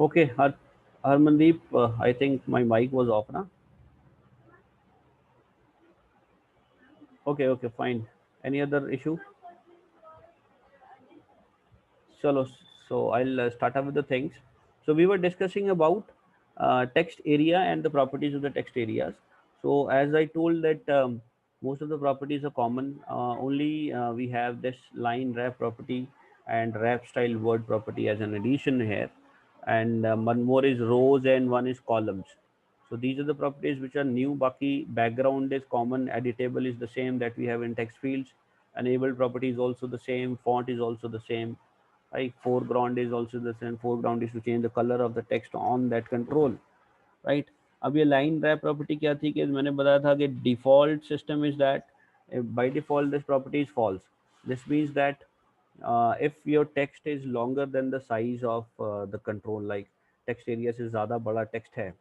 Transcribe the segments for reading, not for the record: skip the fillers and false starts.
Okay, Harmandeep, I think my mic was off, na? Okay, okay, fine. Any other issue? Chalo, so I'll start up with the things. So we were discussing about text area and the properties of the text areas. So as I told that most of the properties are common. Only we have this line wrap property and wrap style word property as an addition here, and one more is rows and one is columns. So these are the properties which are new. Baki background is common, editable is the same that we have in text fields. Enabled property is also the same. Font is also the same. Right, foreground is also the same. Foreground is to change the color of the text on that control. Right. अब ये line rap property क्या थी कि मैंने बताया था कि default system is that by default this property is false. This means that if your text is longer than the size of the control, like text area से ज़्यादा बड़ा text है,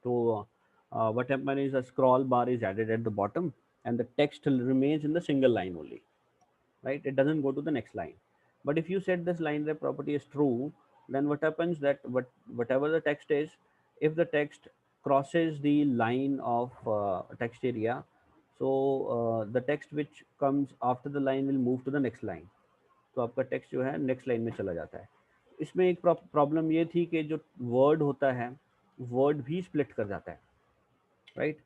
so what happens is a scroll bar is added at the bottom and the text remains in the single line only, right? It doesn't go to the next line. But if you set this line wrap property is true, then what happens that whatever the text is, if the text crosses the line of text area, so the text which comes after the line will move to the next line. तो आपका text जो है next line में चला जाता है. इसमें एक प्रॉब्लम ये थी कि जो वर्ड होता है, वर्ड भी स्प्लिट कर जाता है, right.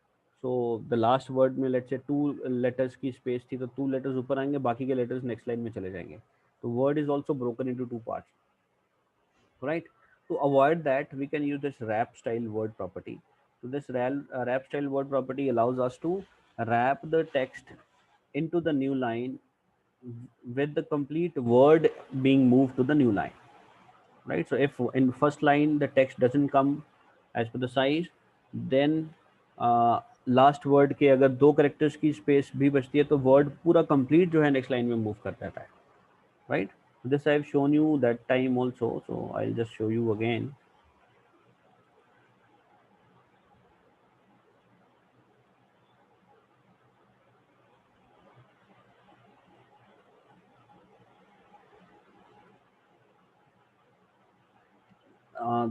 So the last word में लेट्स से 2 लेटर्स की स्पेस थी, तो 2 लेटर्स ऊपर आएंगे, बाकी के लेटर्स नेक्स्ट लाइन में चले जाएंगे. तो word is also broken into 2 parts, right? To avoid that, we can use this wrap style word property. So this wrap style word property allows us to wrap the text into the new line with the complete word being moved to the new line, right? So if in first line the text doesn't come as per the size, then last word के अगर 2 characters की space भी बचती है तो word पूरा complete जो है नेक्स्ट लाइन में मूव कर जाता है, right? This I have shown you that time also, so I'll just show you again.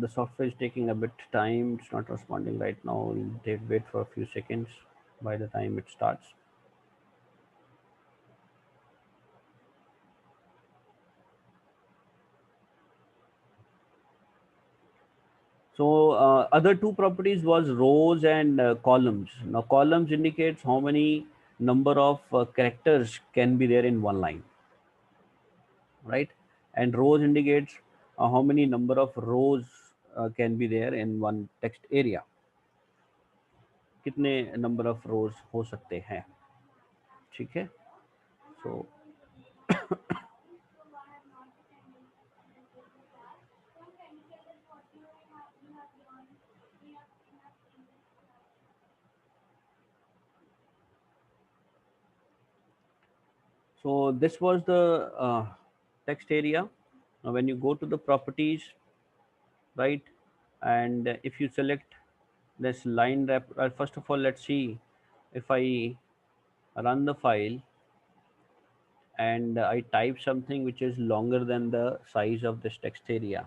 The software is taking a bit time, it's not responding right now. We'll wait for a few seconds by the time it starts. So other two properties was rows and columns. Now columns indicates how many number of characters can be there in one line, right? And rows indicates how many number of rows can be there in one text area. कितने number of rows हो सकते हैं, ठीक है. So so this was the text area. Now when you go to the properties, right, and if you select this line wrap, first of all let's see if I run the file and I type something which is longer than the size of this text area,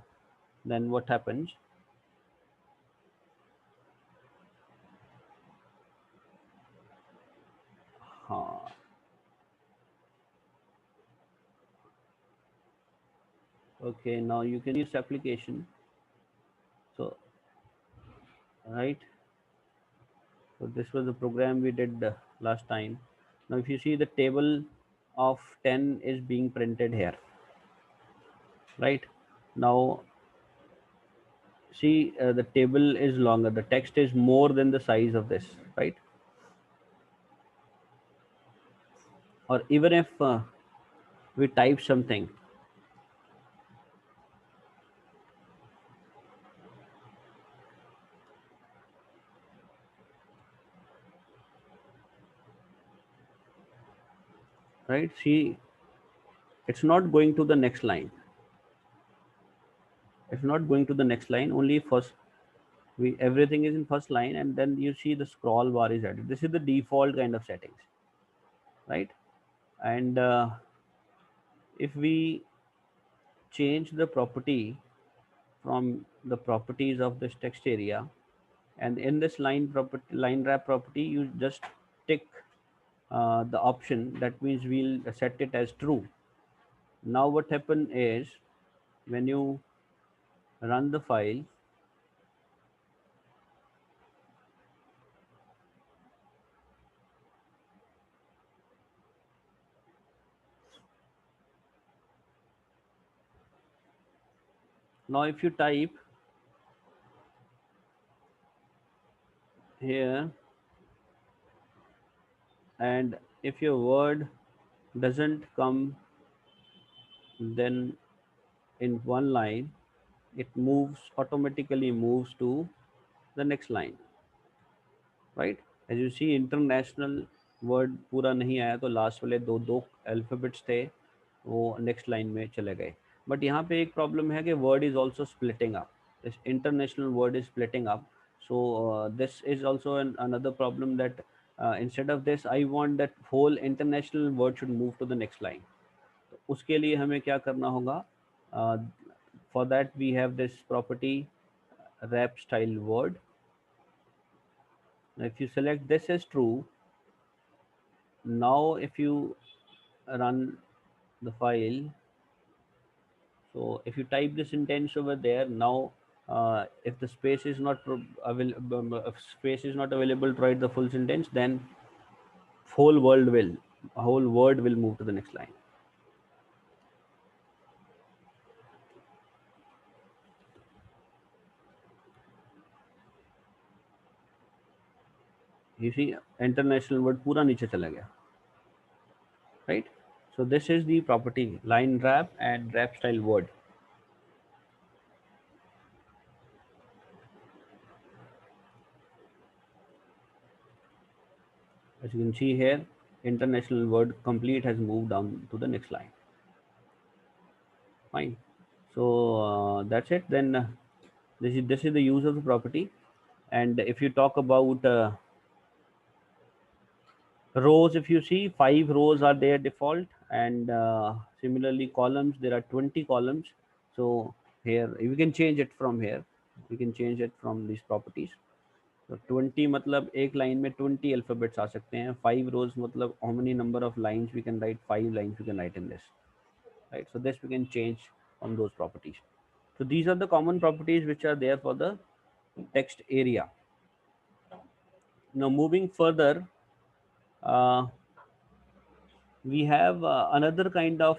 then what happens. uh, okay, now you can use application. So right, so this was the program we did last time. Now if you see the table of 10 is being printed here, right. Now see the table is longer, the text is more than the size of this, right. Or even if we type something, right, see it's not going to the next line, it's not going to the next line, only first. We everything is in first line and then you see the scroll bar is added. This is the default kind of settings, right. And if we change the property from the properties of this text area, and in this line wrap property, you just tick the option. That means we'll set it as true. Now what happen is, when you run the file, now if you type here, and if your word doesn't come then in one line, it automatically moves to the next line, right? As you see, international word पूरा नहीं आया, तो last वाले दो दो alphabets थे वो next line में चले गए. बट यहाँ पे एक प्रॉब्लम है कि word is also splitting up. This international word is splitting up. So this is also another problem, that instead of this, I want that whole international word should move to the next line. तो उसके लिए हमें क्या करना होगा? For that we have this property wrap style word. Now if you select this as true, now if you run the file, so if you type the sentence over there, now if the space is not if space is not available to write the full sentence, then whole word will move to the next line. You see, international word पूरा नीचे चला गया, right? So this is the property line wrap and wrap style word. As you can see here, international word complete has moved down to the next line. Fine. So that's it. Then this is the use of the property. And if you talk about rows, if you see, 5 rows are there default, and similarly columns, there are 20 columns. So here we can change it from here. We can change it from these properties. तो 20 मतलब एक line में 20 alphabets आ सकते हैं. 5 रोज मतलब how many number of lines we can write? 5 lines we can write in this, right? So this we can change on those properties. So these are the common properties which are there for the text area. Now moving further, we have another kind of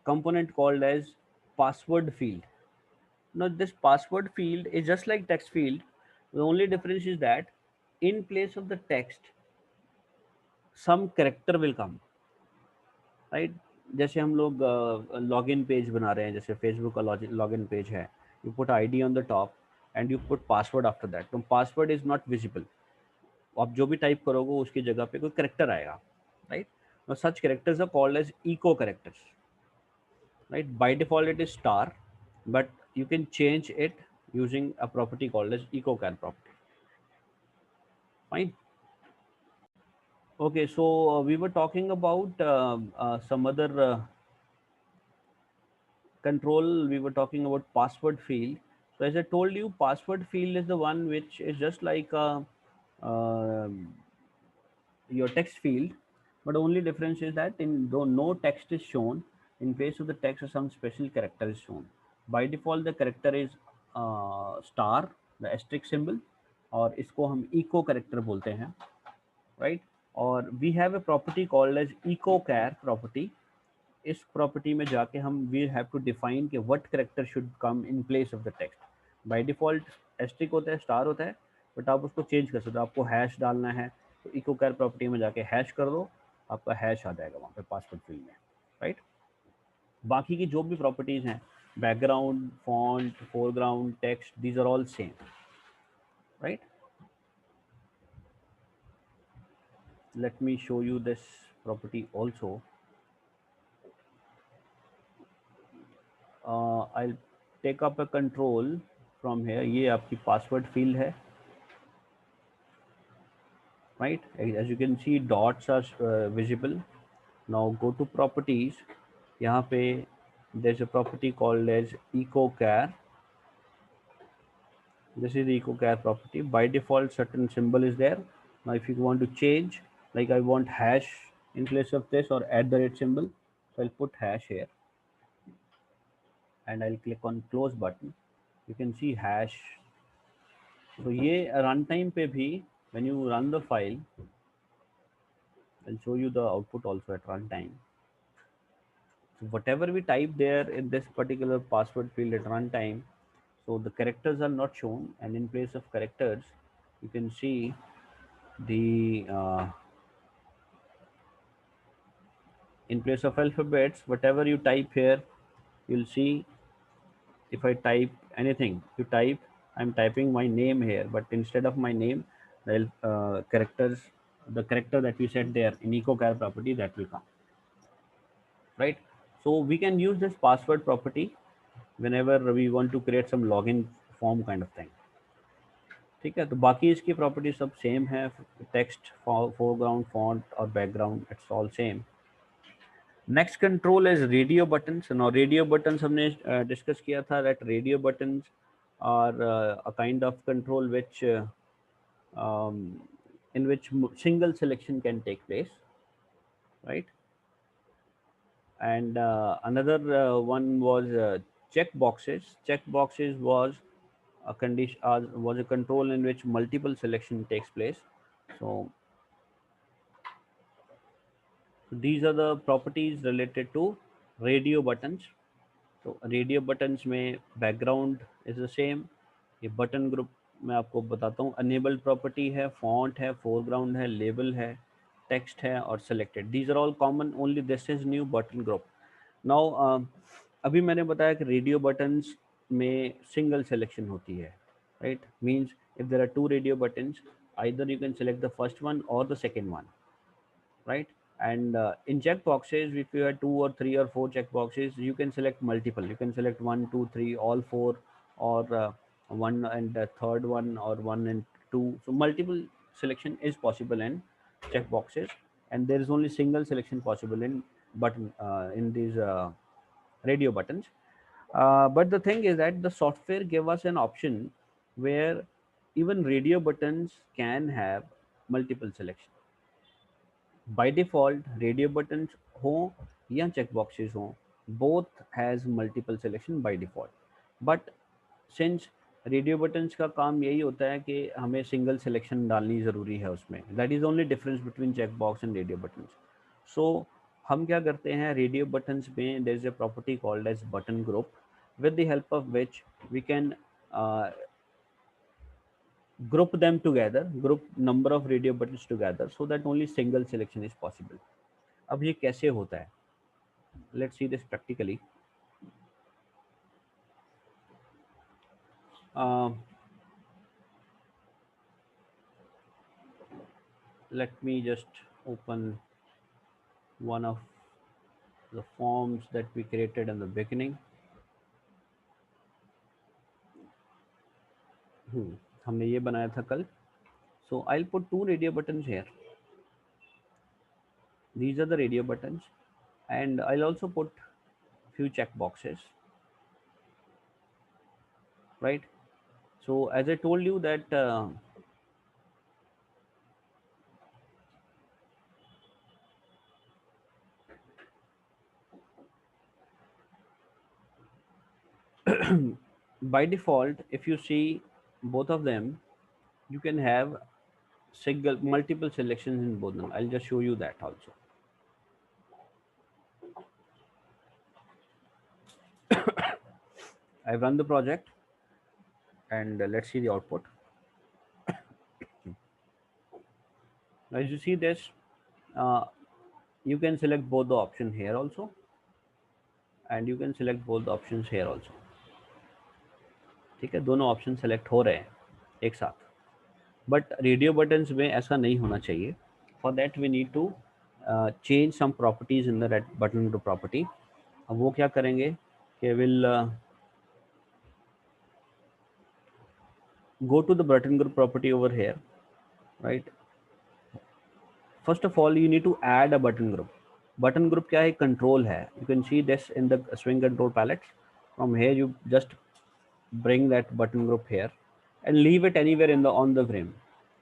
component called as password field. Now this password field is just like text field. The only difference is that in place of the text, some character will come, right? जैसे हम लोग login page बना रहे हैं, जैसे Facebook का login page है, you put ID on the top and you put password after that. तो पासवर्ड इज नॉट विजिबल. आप जो भी टाइप करोगे उसकी जगह पे कोई करेक्टर आएगा, right? Now such characters are called as echo characters, right? By default it is star, but you can change it using a property called as echo char property. Fine. Okay, so we were talking about some other control. We were talking about password field. So as I told you, password field is the one which is just like your text field, but only difference is that in though no text is shown, in place of the text some special character is shown. By default the character is star, the asterisk symbol, और इसको हम echo character बोलते हैं, right? और we have a property called as echo char property. इस property में जाके हम वी हैव टू डिफाइन कि what character should come in place of the text. By default asterisk होता है, स्टार होता है, बट आप उसको चेंज कर सकते हो. आपको हैश डालना है तो इको कैर प्रॉपर्टी में जाके हैश कर दो, आपका हैश आ जाएगा वहाँ पे पासवर्ड फील्ड में, राइट? बाकी की जो भी प्रॉपर्टीज हैं, background, font, foreground, text, these are all same, right? Let me show you this property also. I'll take up a control from here. ये आपकी password field है, right? As you can see, dots are visible. Now go to properties. यहाँ पे there's a property called as ecochar. This is the ecochar property. By default, certain symbol is there. Now, if you want to change, like I want hash in place of this or @ symbol, so I'll put hash here and I'll click on close button. You can see hash. So ये runtime पे भी, when you run the file, I'll show you the output also at runtime. So whatever we type there in this particular password field at runtime, so the characters are not shown, and in place of characters, you can see the in place of alphabets, whatever you type here, you'll see if I type anything, you type, I'm typing my name here, but instead of my name, the characters, the character that we set there in ecochar property, that will come, right? So we can use this password property whenever we want to create some login form kind of thing. ठीक है, तो बाकी इसकी property सब same है, text, foreground, font और background, it's all same. Next control is radio buttons. Now radio buttons हमने discuss किया था that radio buttons are a kind of control which in which single selection can take place, right? And another one was check boxes. Check boxes was a condition, was a control in which multiple selection takes place. So these are the properties related to radio buttons. तो radio buttons में background is the same. ये button group मैं आपको बताता हूँ. Enabled property है, font है, foreground है, लेबल है, टेक्स्ट है और selected. These are all common, only this is new button group. Now अभी मैंने बताया कि रेडियो बटन्स में सिंगल सिलेक्शन होती है, right? Means if there are two radio buttons, either you can select the first one और the second one, right? And in check boxes, if you have 2 or 3 or 4 check boxes, you can select multiple. You can select 1, 2, 3, all 4, or one and the third one, or 1 and 2. So multiple selection is possible in check boxes, and there is only single selection possible in button in these radio buttons. But the thing is that the software gave us an option where even radio buttons can have multiple selection. By default, radio buttons हों या check boxes हों, both has multiple selection by default. But since radio buttons का काम यही होता है कि हमें सिंगल सिलेक्शन डालनी ज़रूरी है उसमें, that is only difference between check box and radio buttons. So हम क्या करते हैं, रेडियो बटन्स में there is a property called as button group, with the help of which we can group them together, group number of radio buttons together, so that only single selection is possible. अब ये कैसे होता है, let's see this practically. Let me just open one of the forms that we created in the beginning. हमने ये बनाया था कल. So I'll put 2 radio buttons here. These are the radio buttons, and I'll also put few check boxes, right? So as I told you that by default, if you see both of them, you can have single multiple selections in both them. I'll just show you that also. I've run the project, and let's see the output. As you see this, uh, you can select both the option here also, and you can select both the options here also. ठीक है, दोनों option select हो रहे हैं एक साथ. But radio buttons में ऐसा नहीं होना चाहिए. For that we need to change some properties in the button group property. अब वो क्या करेंगे कि will go to the button group property over here, right? First of all, you need to add a button group. button group क्या है, control है. You can see this in the swing control palette. From here you just bring that button group here and leave it anywhere in the on the frame.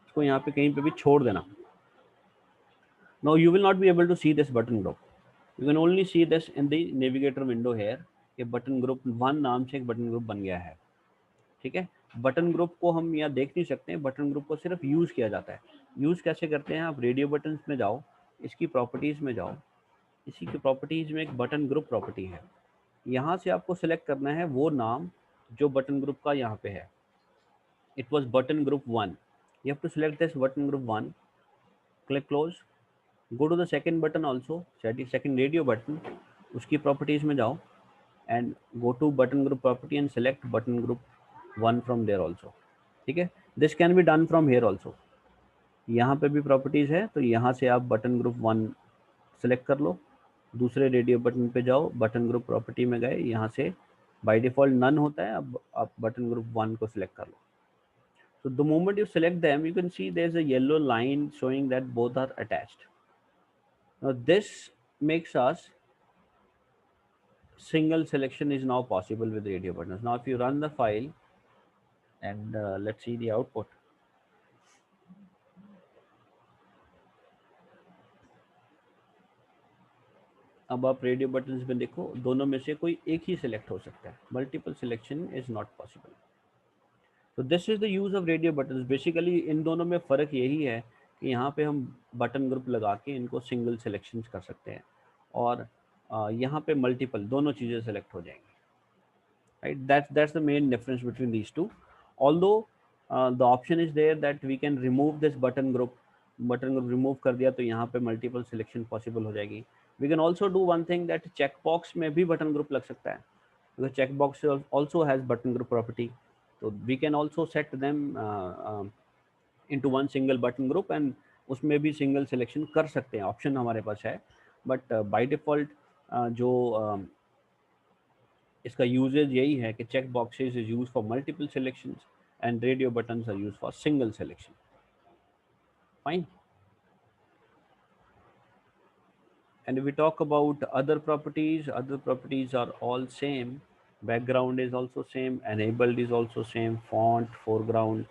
इसको यहाँ पे कहीं पे भी छोड़ देना. Now you will not be able to see this button group. You can only see this in the navigator window here कि button group 1 नाम से एक button group बन गया है. ठीक है. बटन ग्रुप को हम यहाँ देख नहीं सकते हैं, बटन ग्रुप को सिर्फ यूज किया जाता है. यूज कैसे करते हैं, आप रेडियो बटन्स में जाओ, इसकी प्रॉपर्टीज में जाओ, इसी की प्रॉपर्टीज में एक बटन ग्रुप प्रॉपर्टी है. यहाँ से आपको सिलेक्ट करना है वो नाम जो बटन ग्रुप का यहाँ पे है. It was button group 1. You have to select this button group 1, click close, go to the second button also, second radio button, उसकी प्रॉपर्टीज में जाओ and go to button group property and select button group 1 from there also. ठीक है. This can be done from here also. यहाँ पे भी properties है, तो यहाँ से आप बटन ग्रुप 1 सेलेक्ट कर लो, दूसरे रेडियो बटन पे जाओ, बटन ग्रुप प्रॉपर्टी में गए, यहाँ से बाय डिफॉल्ट नन होता है, अब आप बटन ग्रुप 1 को सिलेक्ट कर लो. So the moment you select them, you can see there's a yellow line showing that both are attached. Now this makes us single selection is now possible with radio buttons. Now if you run the file and let's see the output. अब आप radio buttons में देखो, दोनों में से कोई एक ही select हो सकता है. Multiple selection is not possible. तो this is the use of radio buttons. Basically इन दोनों में फ़र्क यही है कि यहाँ पे हम बटन ग्रुप लगा के इनको सिंगल सिलेक्शन कर सकते हैं और यहाँ पे मल्टीपल दोनों चीज़ें सेलेक्ट हो जाएंगी. Right, that's the main difference between these two. Although the option is there that we can remove this button group remove कर दिया तो यहाँ पे मल्टीपल सिलेक्शन पॉसिबल हो जाएगी. We can also do one thing that check box में भी button group लग सकता है, because check box also has button group property. तो we can also set them into one single button group and उसमें भी सिंगल सिलेक्शन कर सकते हैं, ऑप्शन हमारे पास है. बट बाय डिफ़ॉल्ट जो इसका यूजेज यही है कि check boxes is use for multiple selections and radio buttons are use for single selection. Fine. And if we talk about other properties are all same. Background is also same, enabled is also same, font, foreground,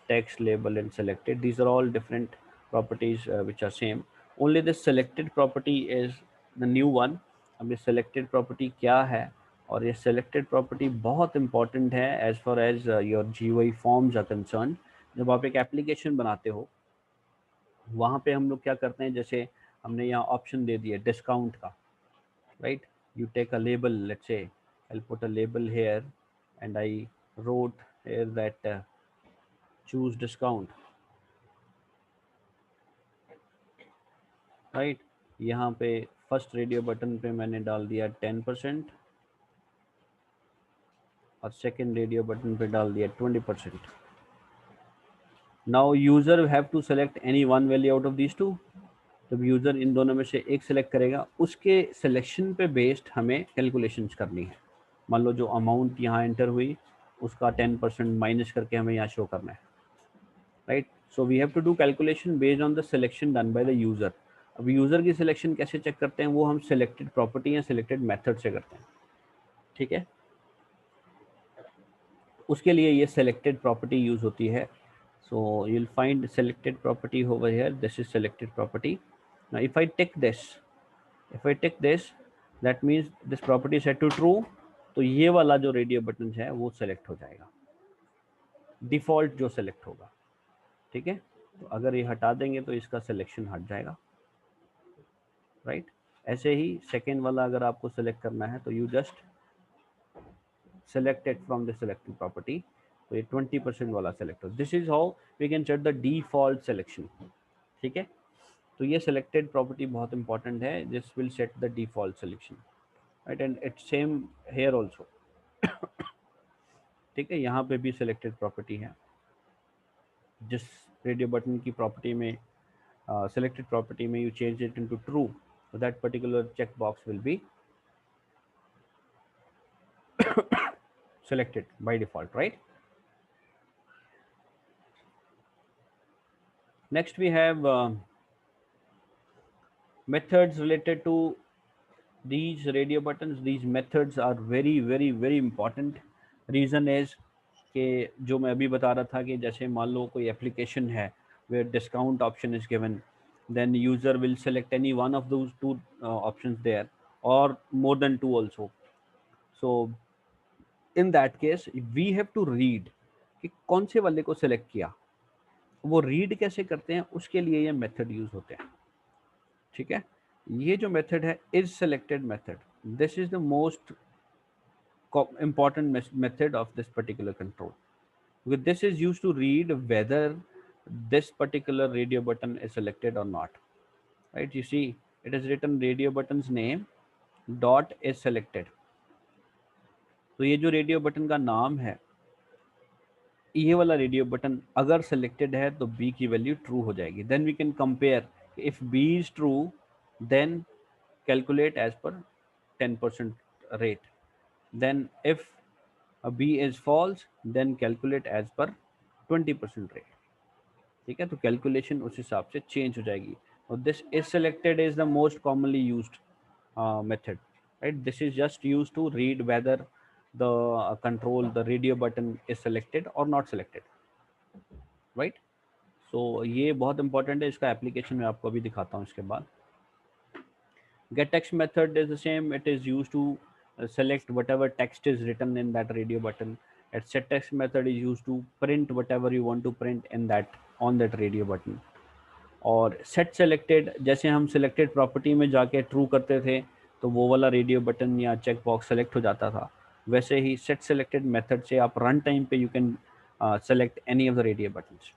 text, label and selected, these are all different properties which are same. Only the selected property is the new one. अब ये selected property क्या है, और ये selected property बहुत important है as far as your GUI forms are concerned. जब आप एक application बनाते हो वहाँ पे हम लोग क्या करते हैं, जैसे हमने यहाँ ऑप्शन दे दिया डिस्काउंट का, right. You take a label, let's say I put a label here and I wrote here that choose discount, right. यहाँ पे फर्स्ट रेडियो बटन पे मैंने डाल दिया 10% और सेकंड रेडियो बटन पे डाल दिया 20%. Now user have to select any one value out of these two. जब यूज़र इन दोनों में से एक सेलेक्ट करेगा, उसके सिलेक्शन पे बेस्ड हमें कैलकुलेशंस करनी है. मान लो जो अमाउंट यहाँ एंटर हुई उसका 10% माइनस करके हमें यहाँ शो करना है, right. So we have to do calculation based on the selection done by the user. अब यूज़र की सिलेक्शन कैसे चेक करते हैं, वो हम सिलेक्टेड प्रॉपर्टी या सिलेक्टेड मेथड से करते हैं. ठीक है. उसके लिए ये सिलेक्टेड प्रॉपर्टी यूज़ होती है. So you'll find selected property over here. This is selected property. Now if I tick this, that means this property is set to true. तो ये वाला जो रेडियो बटन है वो सेलेक्ट हो जाएगा, डिफॉल्ट जो सेलेक्ट होगा. ठीक है. तो अगर ये हटा देंगे तो इसका सिलेक्शन हट जाएगा, राइट. ऐसे ही सेकेंड वाला अगर आपको सेलेक्ट करना है तो you just select it from the selected property, तो ये 20% वाला सेलेक्ट हो. This is how we can set the default selection. ठीक है. तो ये सेलेक्टेड प्रॉपर्टी बहुत इंपॉर्टेंट है, this will set the default selection, right. And it's same here also. ठीक है. यहाँ पे भी सेलेक्टेड प्रॉपर्टी है. जिस रेडियो बटन की प्रॉपर्टी में selected property में you change it into true, so that particular checkbox will be selected by default, right. Next we have methods related to these radio buttons, these methods are very very very important. Reason is कि जो मैं अभी बता रहा था कि जैसे मान लो कोई एप्लीकेशन है where discount option is given, then user will select any one of those two options there, or more than two also. So in that case we have to read कि कौन से वाले को select किया, वो read कैसे करते हैं, उसके लिए ये मेथड यूज होते हैं। ठीक है, ये जो मेथड है is selected method, this is the most important method of this particular control, because this is used to read whether this particular radio button is selected or not, right? You see it is written radio button's name dot is selected, तो ये जो radio button का नाम है, ये वाला radio button अगर selected है तो बी की वैल्यू ट्रू हो जाएगी। Then we can compare, if B is true then calculate as per 10% rate, then if a b is false then calculate as per 20% rate। ठीक है, तो कैलकुलेशन उस हिसाब से चेंज हो जाएगी। और this is selected is the most commonly used method, right? This is just used to read whether the control the radio button is selected or not selected, right? So ये बहुत important है, इसका application मैं आपको अभी दिखाता हूँ इसके बाद। Get text method is the same. It is used to select whatever text is written in that radio button. And set text method is used to print whatever you want to print in that on that radio button. और set selected, जैसे हम selected property में जाके true करते थे तो वो वाला रेडियो बटन या चेक बॉक्स सेलेक्ट हो जाता था, वैसे ही सेट सेलेक्टेड मेथड से आप रन टाइम पे you can select any of the radio buttons.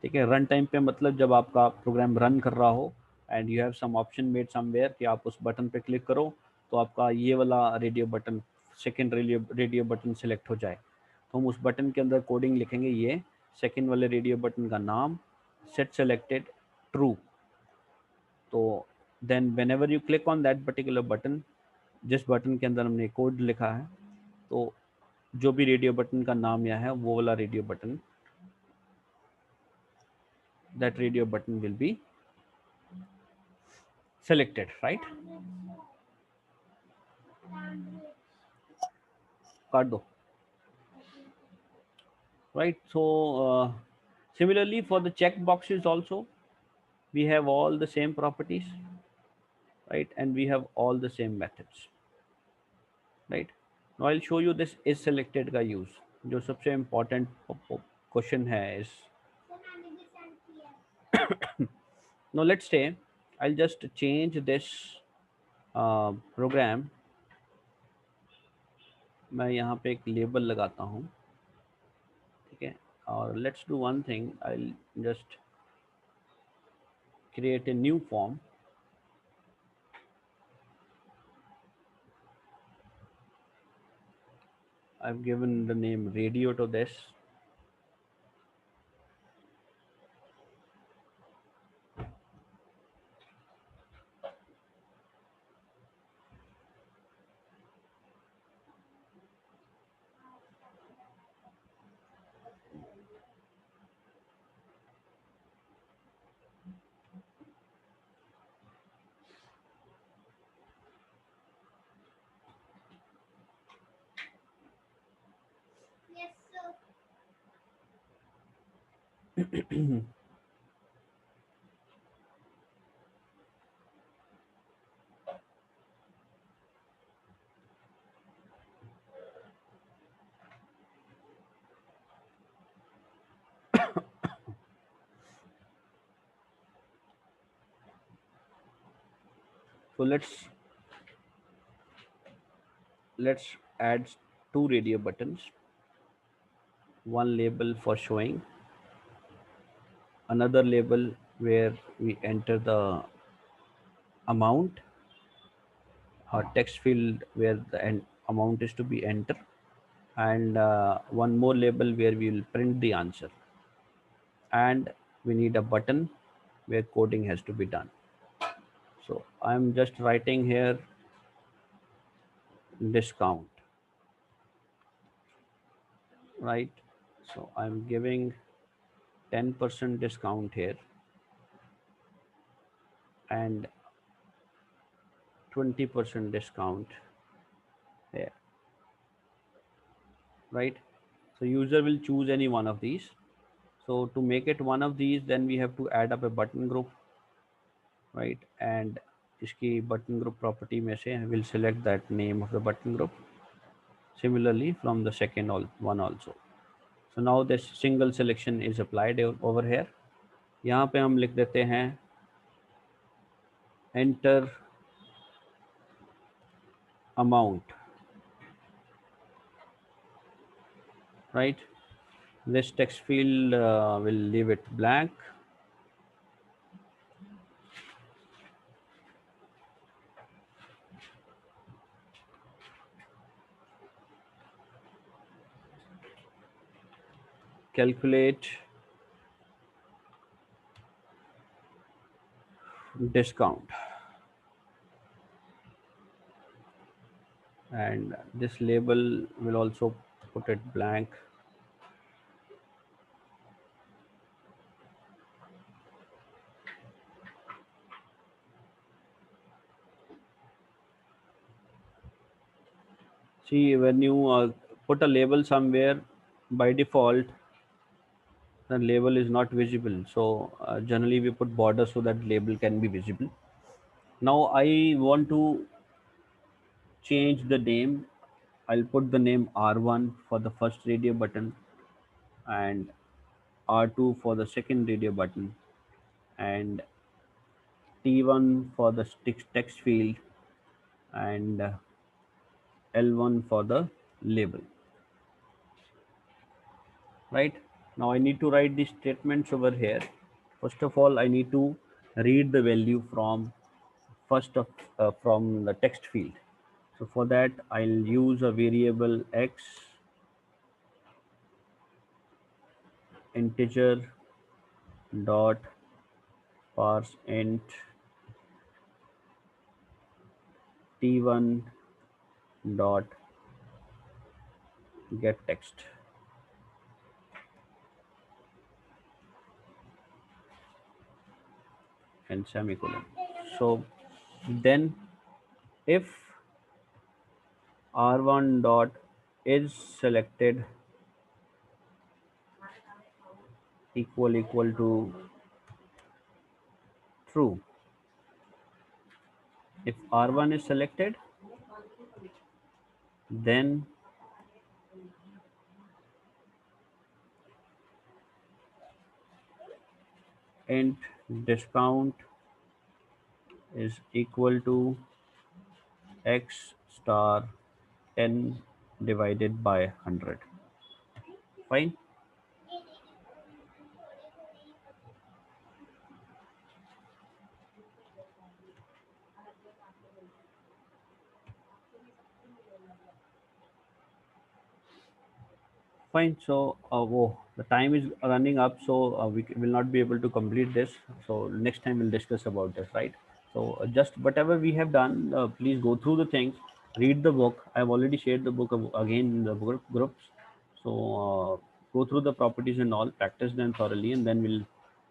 ठीक है, रन टाइम पे मतलब जब आपका प्रोग्राम रन कर रहा हो and you have some option made somewhere कि आप उस बटन पे क्लिक करो तो आपका ये वाला radio button, second radio button select हो जाए, तो हम उस बटन के अंदर कोडिंग लिखेंगे, ये सेकेंड वाले रेडियो बटन का नाम सेट सेलेक्टेड ट्रू। तो then whenever you click on that particular button, जिस बटन के अंदर हमने कोड लिखा है, तो जो भी रेडियो बटन का नाम यह है वो वाला radio button, that radio button will be selected, right? काट दो, right? So similarly for the check boxes also we have all the same properties, right? And we have all the same methods, right? Now I'll show you this is selected का use, जो सबसे important question है is now let's say I'll just change this program, मैं यहाँ पे एक label लगाता हूँ, ठीक है? और let's do one thing, I'll just create a new form, I've given the name radio to this, so let's add two radio buttons, one label for showing, another label where we enter the amount, or text field where the amount is to be entered, and one more label where we will print the answer, and we need a button where coding has to be done. So I'm just writing here discount, right? So I'm giving 10% discount here, and 20% discount here, right? So user will choose any one of these. So to make it one of these, then we have to add up a button group, right? And इसकी button group property में से will select that name of the button group. Similarly from the second one also. So now this single selection is applied over here. यहाँ पे हम लिख देते हैं enter amount, right? This text field will leave it blank. Calculate discount, and this label will also put it blank. See, when you put a label somewhere, by default the label is not visible. So generally we put border so that label can be visible. Now I want to change the name. I'll put the name R1 for the first radio button and R2 for the second radio button and T1 for the text field and L1 for the label, right? Now I need to write these statements over here. First of all, I need to read the value from from the text field. So for that, I'll use a variable x integer dot parse int t1 dot get text. And semicolon. So then if r1 dot is selected equal to true, if r1 is selected, then int discount is equal to x star 10 divided by 100. Fine. Fine. So the time is running up, so we will not be able to complete this. So next time we'll discuss about this, right? So just whatever we have done, please go through the things, read the book. I've already shared the book again in the groups. So go through the properties and all, practice them thoroughly, and then we'll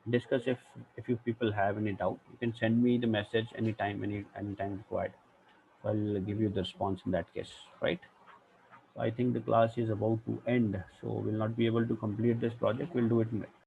discuss if you people have any doubt. You can send me the message anytime required. So I'll give you the response in that case, right? I think the class is about to end, so we'll not be able to complete this project. We'll do it